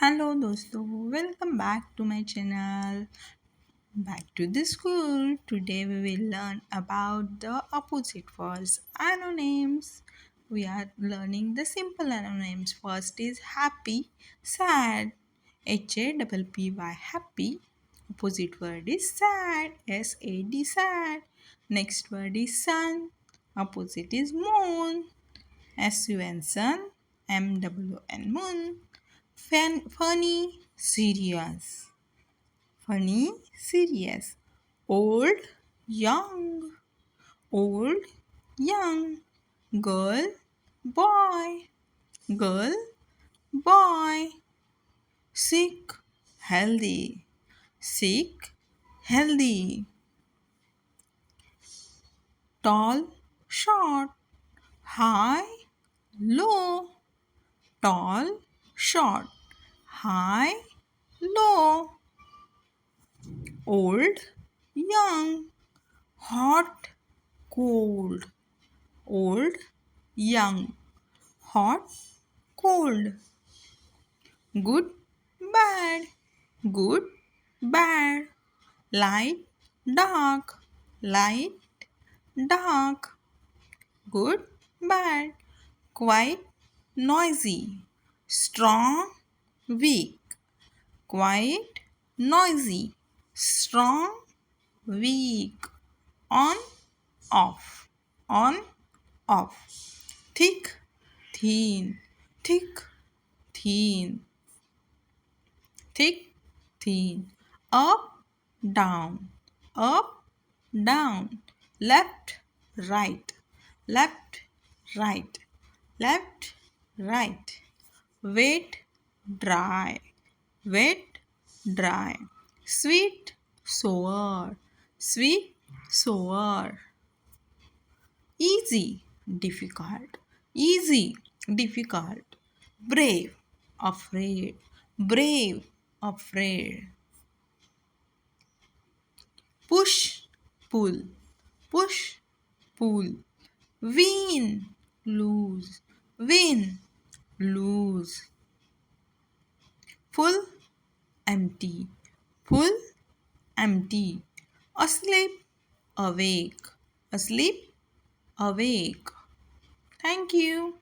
Hello दोस्तों welcome back to my channel. Back to the school. Today we will learn about the opposite words anonyms. We are learning the simple anonyms. First is happy, sad. HAPPY happy. Opposite word is sad. SAD sad. Next word is sun. Opposite is moon. SUN sun. MWN moon. Funny, serious. Funny, serious. Old, young. Old, young. Girl, boy. Girl, boy. Sick, healthy. Sick, healthy. Tall, short. High, low. Tall, short. High, low. Old, young. Hot, cold. Old, young. Hot, cold. Good, bad. Good, bad. Light, dark. Light, dark. Good, bad. Quiet, noisy. Strong, weak. Quiet, noisy. Strong, weak. On, off. On, off. Thick, thin. Thick, thin. Thick, thin. Up, down. Up, down. Left, right. Left, right. Left, right. Wet, dry. Wet, dry. Sweet, sour. Sweet, sour. Easy, difficult. Easy, difficult. Brave, afraid. Brave, afraid. Push, pull. Push, pull. Win, lose. Win, lose. Full, empty. Full, empty. Asleep, awake. Asleep, awake. Thank you.